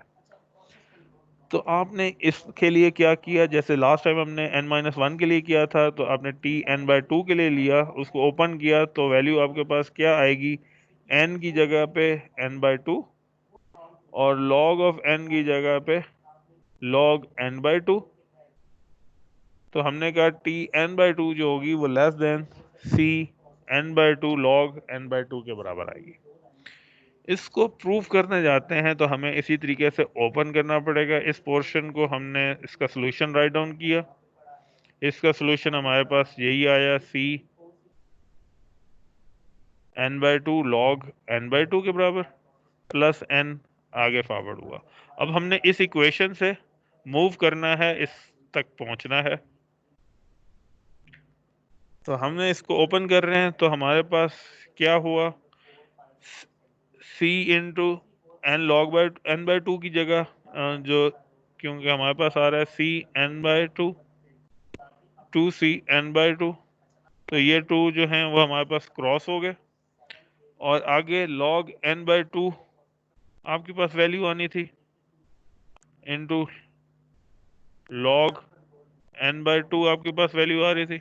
तो आपने इसके लिए क्या किया, जैसे लास्ट टाइम हमने n-1 के लिए किया था, तो आपने t n/2 के लिए लिया, उसको ओपन किया, तो वैल्यू आपके पास क्या आएगी, n की जगह पे n/2 और log ऑफ n की जगह पे log n/2। तो हमने कहा t n/2 जो होगी वो less then c n/2 log n/2 के बराबर आएगी। इसको प्रूव करने जाते हैं तो हमें इसी तरीके से ओपन करना पड़ेगा। इस पोर्शन को हमने इसका सॉल्यूशन राइट डाउन किया, इसका सॉल्यूशन हमारे पास यही आया, c n/2 log n/2 के बराबर प्लस n आगे फॉरवर्ड हुआ। अब हमने इस इक्वेशन से मूव करना है, इस तक पहुंचना है। तो हमने इसको ओपन कर रहे हैं, तो हमारे पास क्या हुआ, c into n log by n/2 की जगह जो, क्योंकि हमारे पास आ रहा है c n/2 2c n/2, तो ये 2 जो हैं वो हमारे पास क्रॉस हो गए। और आगे log n/2 आपके पास वैल्यू आनी थी इंटू log n/2 आपके पास वैल्यू आ रही थी।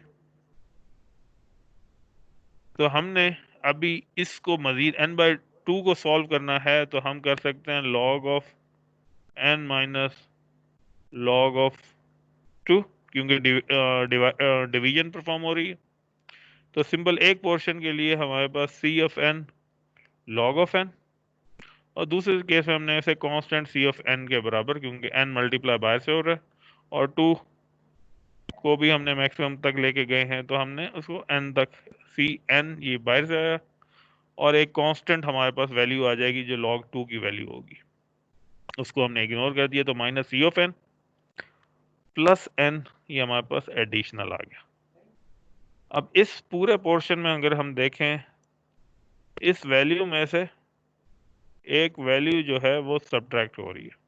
तो हमने अभी इसको मजीद n/2 को सॉल्व करना है, तो हम कर सकते हैं log of n minus log of 2, क्योंकि डिवीजन परफॉर्म हो रही है। तो सिंपल एक पोर्शन के लिए हमारे पास c of n log of n, और दूसरे केस में हमने इसे कांस्टेंट c ऑफ n के बराबर, क्योंकि n मल्टीप्लाई बाहर से हो रहा है और 2 को भी हमने मैक्सिमम तक लेके गए हैं, तो हमने उसको n तक c n ये बाहर से आया, और एक कांस्टेंट हमारे पास वैल्यू आ जाएगी जो log 2 की वैल्यू होगी, उसको हमने इग्नोर कर दिया, तो minus c of n plus n ये हमारे पास एडिशनल आ गया। अब इस पूरे पोर्शन में अगर हम देखें, इस वैल्यू में से एक वैल्यू जो है वो सब्ट्रैक्ट हो रही है।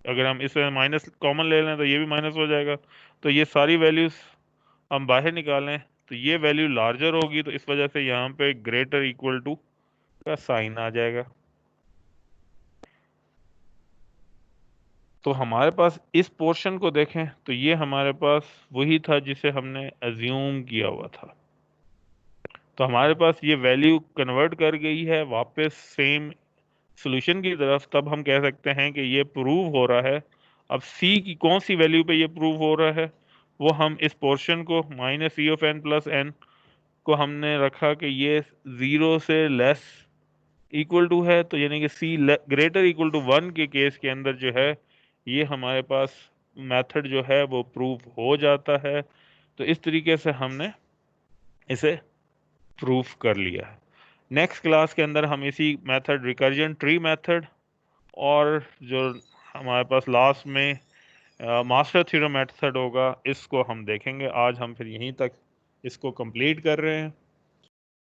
अगर हम इसमें माइनस कॉमन ले लें तो ये भी माइनस हो जाएगा, तो ये सारी वैल्यूज हम बाहर निकालें तो ये वैल्यू लार्जर होगी, तो इस वजह से यहाँ पे ग्रेटर इक्वल टू का साइन आ जाएगा। तो हमारे पास इस पोर्शन को देखें तो ये हमारे पास वही था जिसे हमने अज्यूम किया हुआ था। तो हमारे पास ये वैल्यू कन्वर्ट कर गई है वापस सेम सॉल्यूशन की तरफ, तब हम कह सकते हैं कि ये प्रूव हो रहा है। अब c की कौन सी वैल्यू पे ये प्रूव हो रहा है, वो हम इस पोर्शन को minus c of n plus n को हमने रखा कि ये 0 से लेस इक्वल टू है, तो यानी कि c ग्रेटर इक्वल टू 1 के केस के अंदर जो है ये हमारे पास मेथड जो है वो प्रूव हो जाता है। तो इस तरीके से हमने इसे प्रूफ कर लिया है। नेक्स्ट क्लास के अंदर हम इसी मेथड रिकर्जन ट्री मेथड और जो हमारे पास लास्ट में मास्टर थ्योरम मेथड होगा, इसको हम देखेंगे। आज हम फिर यहीं तक इसको कंप्लीट कर रहे हैं।